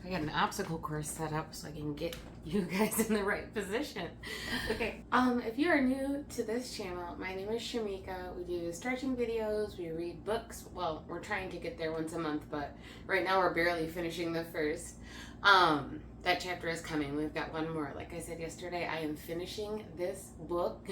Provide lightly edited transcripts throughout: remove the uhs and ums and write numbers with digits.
I got an obstacle course set up so I can get you guys in the right position. Okay. If you are new to this channel, my name is Shamika. We do stretching videos, we read books. Well, we're trying to get there once a month, but right now we're barely finishing the first. That chapter is coming. We've got one more. Like I said yesterday, I am finishing this book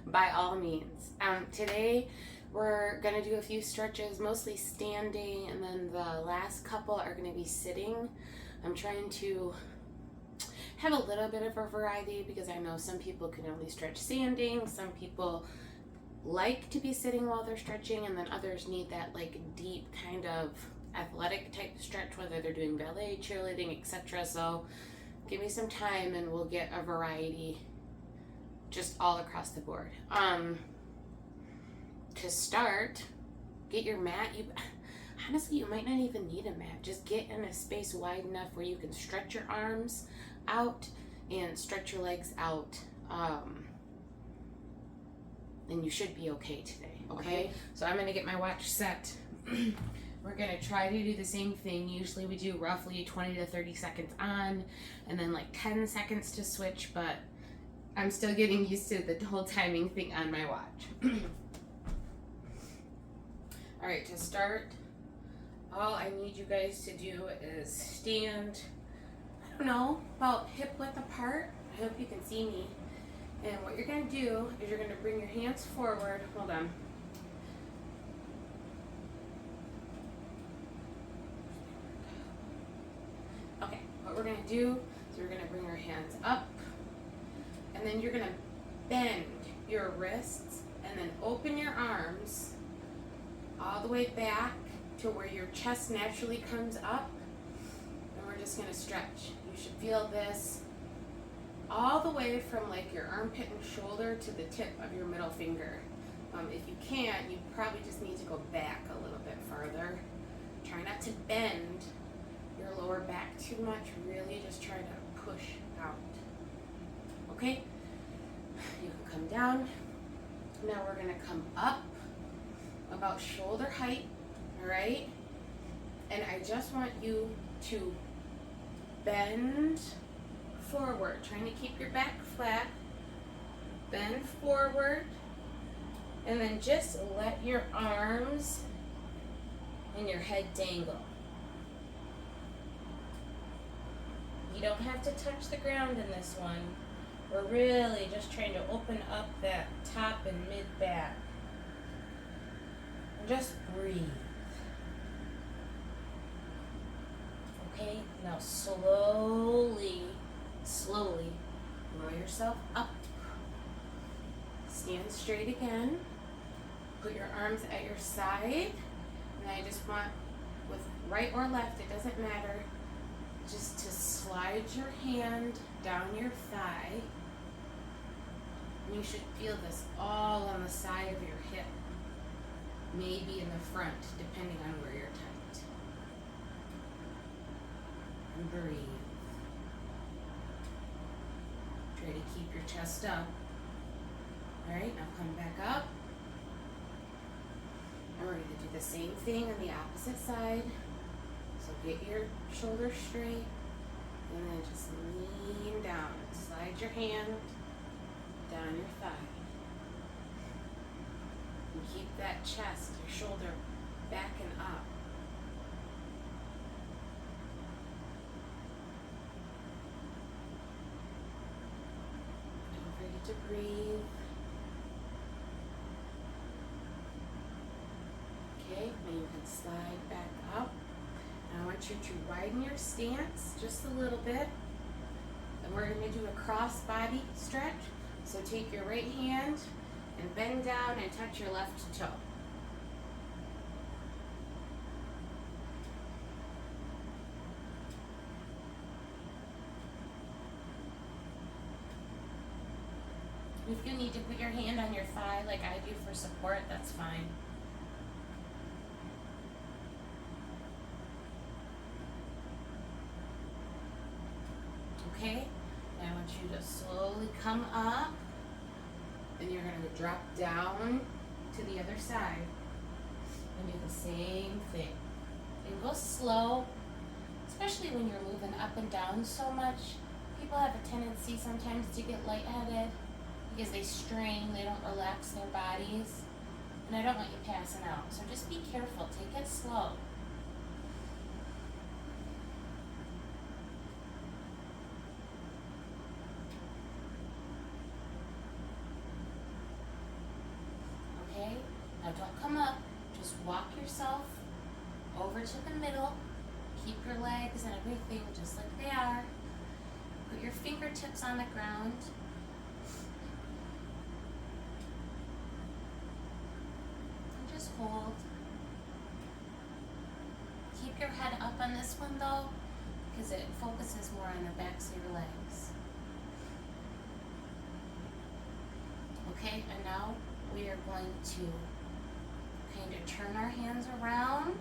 by all means. Today we're gonna do a few stretches, mostly standing, and then the last couple are gonna be sitting. I'm trying to have a little bit of a variety because I know some people can only stretch standing, some people like to be sitting while they're stretching, and then others need that like deep kind of athletic type stretch, whether they're doing ballet, cheerleading, etc. So give me some time and we'll get a variety just all across the board. To start, get your mat. Honestly, you might not even need a mat. Just get in a space wide enough where you can stretch your arms out and stretch your legs out. And you should be okay today, okay? So I'm gonna get my watch set. We're gonna try to do the same thing. Usually we do roughly 20 to 30 seconds on and then like 10 seconds to switch, but I'm still getting used to the whole timing thing on my watch. All right, to start, all I need you guys to do is stand, I don't know, about hip width apart. I hope you can see me. And what you're gonna do is you're gonna bring your hands forward. Hold on. Okay, what we're gonna do is we're gonna bring your hands up, and then you're gonna bend your wrists and then open your arms all the way back to where your chest naturally comes up, and we're just going to stretch. You should feel this all the way from like your armpit and shoulder to the tip of your middle finger. If you can't, you probably just need to go back a little bit farther. Try not to bend your lower back too much, really just try to push out. Okay? You can come down. Now we're going to come up about shoulder height, all right? And I just want you to bend forward, trying to keep your back flat. Bend forward, and then just let your arms and your head dangle. You don't have to touch the ground in this one. We're really just trying to open up that top and mid back. Just breathe. Okay, now slowly roll yourself up. Stand straight again. Put your arms at your side. And I just want, with right or left, it doesn't matter, just to slide your hand down your thigh. And you should feel this all on the side of your hip. Maybe in the front, depending on where you're tight. And breathe. Try to keep your chest up. Alright, now come back up. And we're going to do the same thing on the opposite side. So get your shoulders straight. And then just lean down. Slide your hand down your thigh. And keep that chest, your shoulder back and up. Don't forget to breathe. Okay, now you can slide back up. Now I want you to widen your stance just a little bit. And we're going to do a cross body stretch. So take your right hand and bend down and touch your left toe. If you need to put your hand on your thigh like I do for support, that's fine. Okay? Now I want you to slowly come up. Then you're going to drop down to the other side and do the same thing. And go slow. especially when you're moving up and down so much. People have a tendency sometimes to get lightheaded because they strain, they don't relax their bodies. And I don't want you passing out. So just be careful, take it slow. Okay, now don't come up, just walk yourself over to the middle. Keep your legs and everything just like they are. Put your fingertips on the ground. And just hold. Keep your head up on this one though, because it focuses more on the backs of your legs. Okay, and now we are going to kind of turn our hands around,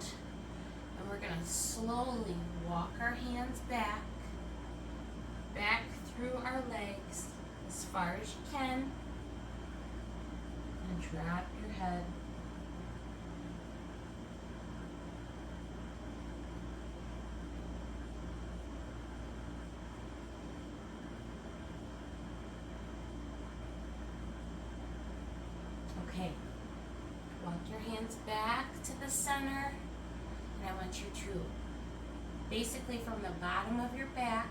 and we're going to slowly walk our hands back through our legs as far as you can, and drop your head. Okay, walk your hands back to the center, and I want you to basically from the bottom of your back,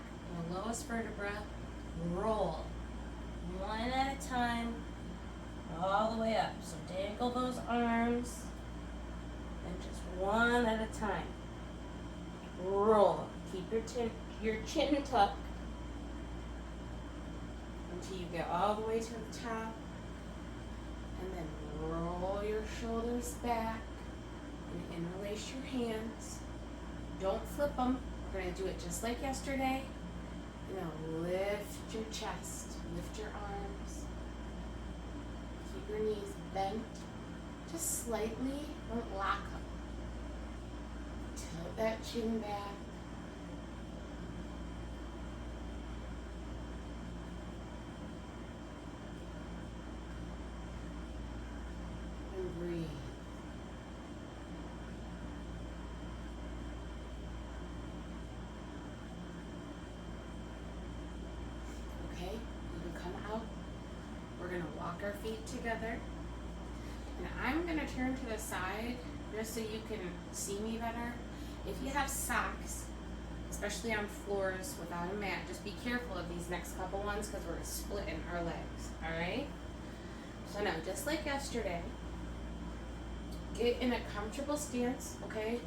the lowest vertebra, roll one at a time all the way up. So dangle those arms and just one at a time. Roll. Keep your chin tucked until you get all the way to the top. And then roll your shoulders back and interlace your hands. Don't flip them. We're going to do it just like yesterday. And then lift your chest, lift your arms. Keep your knees bent just slightly. Don't lock them. Tilt that chin back. And breathe. Okay, you can come out. We're going to walk our feet together. And I'm going to turn to the side just so you can see me better. If you have socks, especially on floors without a mat, just be careful of these next couple ones because we're splitting our legs, alright? So now, just like yesterday, get in a comfortable stance, okay?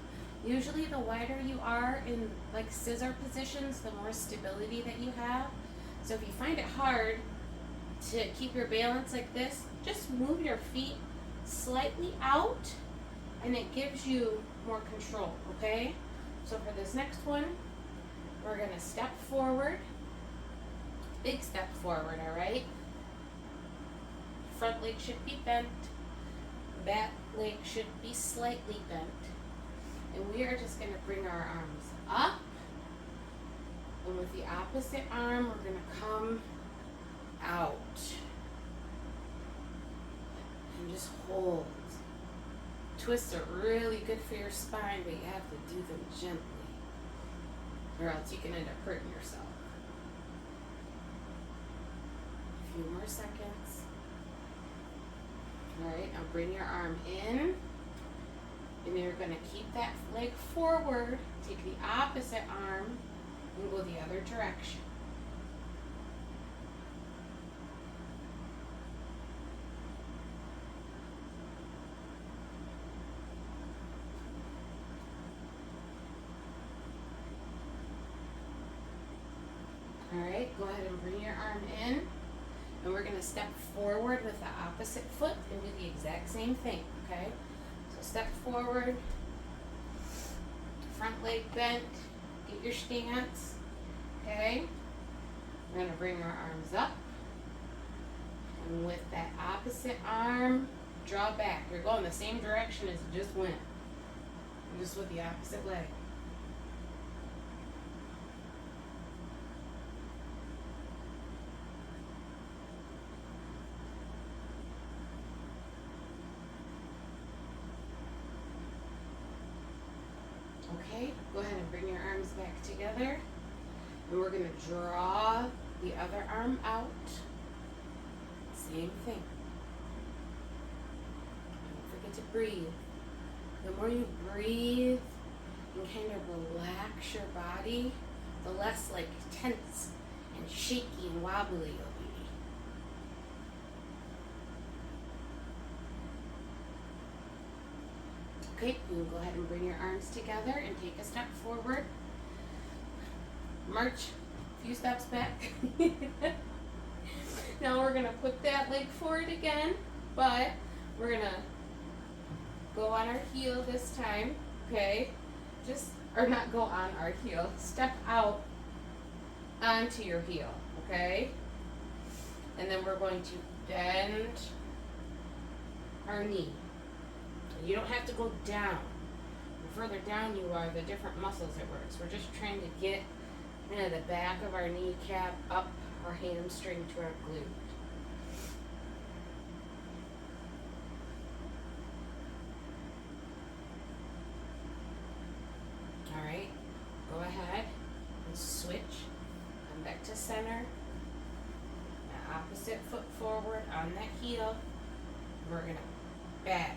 Usually the wider you are in like scissor positions, the more stability that you have. So if you find it hard to keep your balance like this, just move your feet slightly out and it gives you more control, okay? So for this next one, we're gonna step forward, big step forward, all right? Front leg should be bent, back leg should be slightly bent. And we are just gonna bring our arms up, and with the opposite arm, we're gonna come out. And just hold. Twists are really good for your spine, but you have to do them gently, or else you can end up hurting yourself. A few more seconds. Alright, now bring your arm in, and you're going to keep that leg forward, take the opposite arm, and go the other direction. Alright, go ahead and bring your arm in, and we're going to step forward with the opposite foot and do the exact same thing, okay? So step forward, front leg bent, get your stance, okay? We're going to bring our arms up, and with that opposite arm, draw back. You're going the same direction as you just went, just with the opposite leg. Okay, go ahead and bring your arms back together. And we're going to draw the other arm out. Same thing. Don't forget to breathe. The more you breathe and kind of relax your body, the less like tense and shaky and wobbly you'll be. Okay, you can go ahead and bring your arms together and take a step forward. March a few steps back. Now we're going to put that leg forward again, but we're going to go on our heel this time, okay? Or not go on our heel, step out onto your heel, okay? And then we're going to bend our knee. You don't have to go down. The further down you are, the different muscles it works. We're just trying to get the back of our kneecap up our hamstring to our glute. All right, go ahead and switch. Come back to center. The opposite foot forward on that heel. We're gonna bend.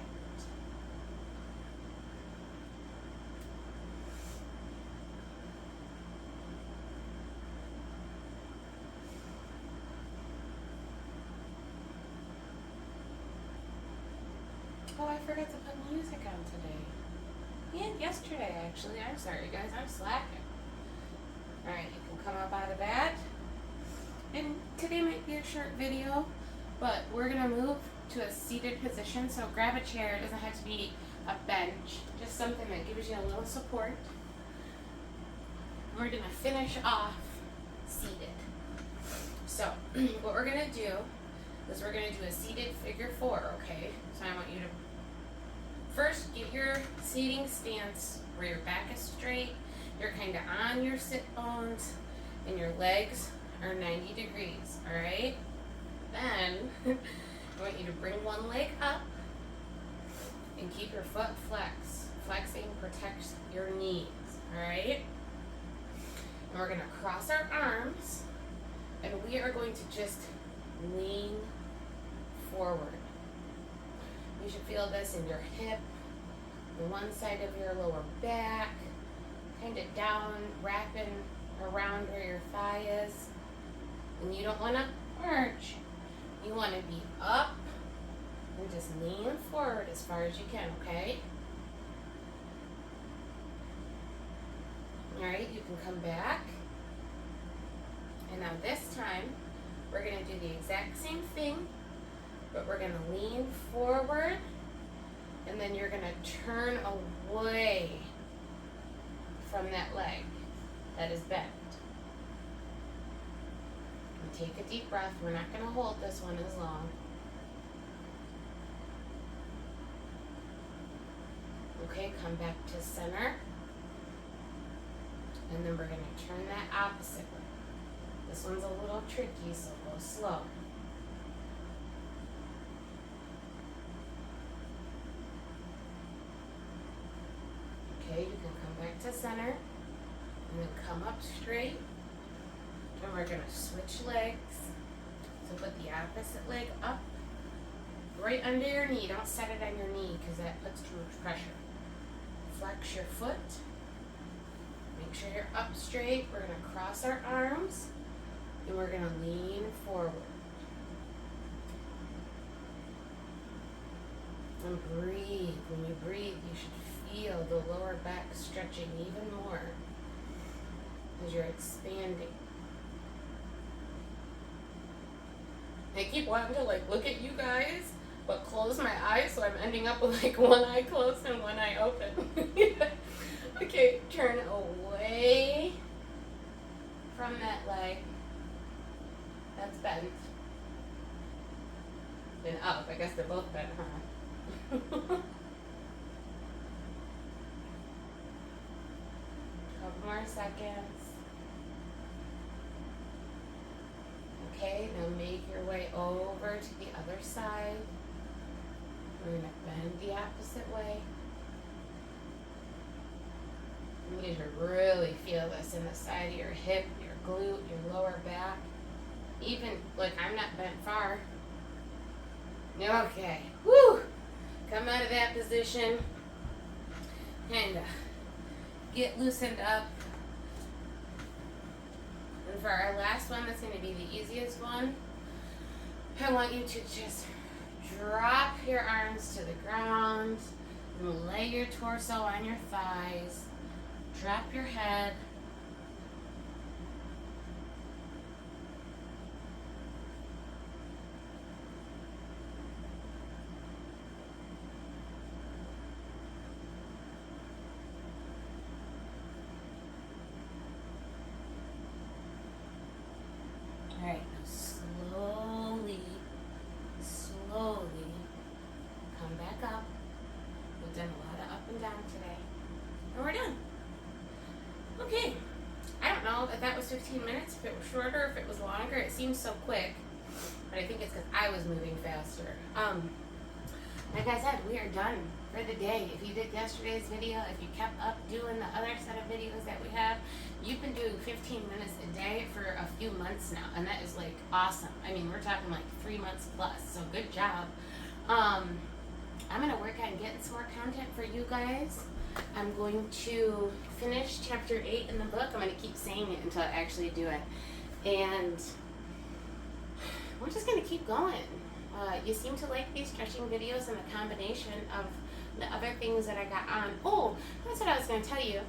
Oh, I forgot to put music on today. And yesterday, actually. I'm sorry, guys. I'm slacking. Alright, you can come up out of that. And today might be a short video, but we're going to move to a seated position. So grab a chair. It doesn't have to be a bench. Just something that gives you a little support. We're going to finish off seated. So what we're going to do is we're going to do a seated figure 4, okay? So I want you to first get your seating stance where your back is straight, you're kind of on your sit bones, and your legs are 90 degrees, all right? Then I want you to bring one leg up and keep your foot flexed. Flexing protects your knees, all right? And we're going to cross our arms, and we are going to just lean forward. You should feel this in your hip, the one side of your lower back, kind of down, wrapping around where your thigh is. And you don't want to arch. You want to be up and just lean forward as far as you can, okay? All right, you can come back. And now this time, we're going to do the exact same thing, but we're going to lean forward, and then you're going to turn away from that leg that is bent. And take a deep breath. We're not going to hold this one as long. Okay, come back to center. And then we're going to turn that opposite way. This one's a little tricky, so go slow. Okay, you can come back to center and then come up straight. And we're going to switch legs. So put the opposite leg up right under your knee. Don't set it on your knee because that puts too much pressure. Flex your foot. Make sure you're up straight. We're going to cross our arms and we're going to lean forward. And breathe. When you breathe, you should feel the lower back stretching even more as you're expanding. I keep wanting to look at you guys, but close my eyes, so I'm ending up with one eye closed and one eye open. Okay, turn away from that leg that's bent. And up. I guess they're both bent, huh? Couple more seconds. Okay, now make your way over to the other side. We're going to bend the opposite way. You need to really feel this in the side of your hip, your glute, your lower back. Even, like, I'm not bent far. Okay. Woo! Come out of that position. And get loosened up. And for our last one, that's going to be the easiest one. I want you to just drop your arms to the ground and lay your torso on your thighs. Drop your head. All right, now slowly come back up. We've done a lot of up and down today. And we're done. Okay. I don't know if that was 15 minutes, if it was shorter, if it was longer. It seems so quick. But I think it's because I was moving faster. Like I said, we are done for the day. If you did yesterday's video, if you kept up doing the other set of videos that we have, you've been doing 15 minutes a day for a few months now, and that is like awesome. I mean, we're talking like 3 months plus, so good job. I'm gonna work on getting some more content for you guys. I'm going to finish chapter 8 in the book. I'm gonna keep saying it until I actually do it, and we're just gonna keep going. You seem to like these stretching videos and the combination of the other things that I got on. Oh, that's what I was going to tell you.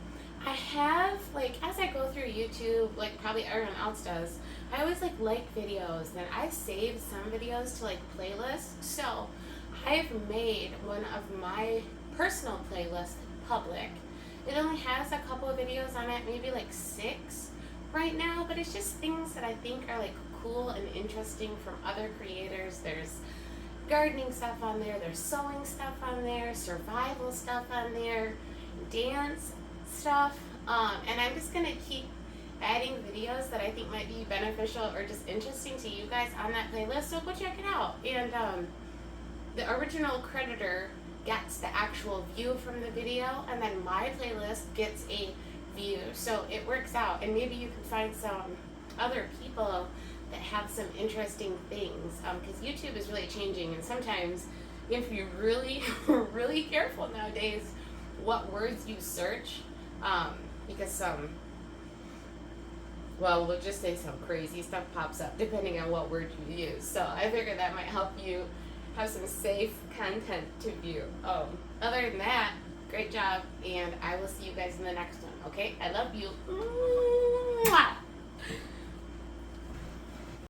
I have, like, as I go through YouTube, like probably everyone else does, I always like videos, and I save some videos to like playlists. So I've made one of my personal playlists public. It only has a couple of videos on it, maybe like 6 right now, but it's just things that I think are like cool and interesting from other creators. There's gardening stuff on there, there's sewing stuff on there, survival stuff on there, dance stuff, and I'm just gonna keep adding videos that I think might be beneficial or just interesting to you guys on that playlist, so go check it out. And the original creditor gets the actual view from the video, and then my playlist gets a view, so it works out. And maybe you can find some other people that have some interesting things, because YouTube is really changing, and sometimes you have to be really really careful nowadays what words you search, because we'll just say some crazy stuff pops up depending on what word you use. So I figured that might help you have some safe content to view. Other than that, great job, and I will see you guys in the next one. Okay, I love you. Mwah!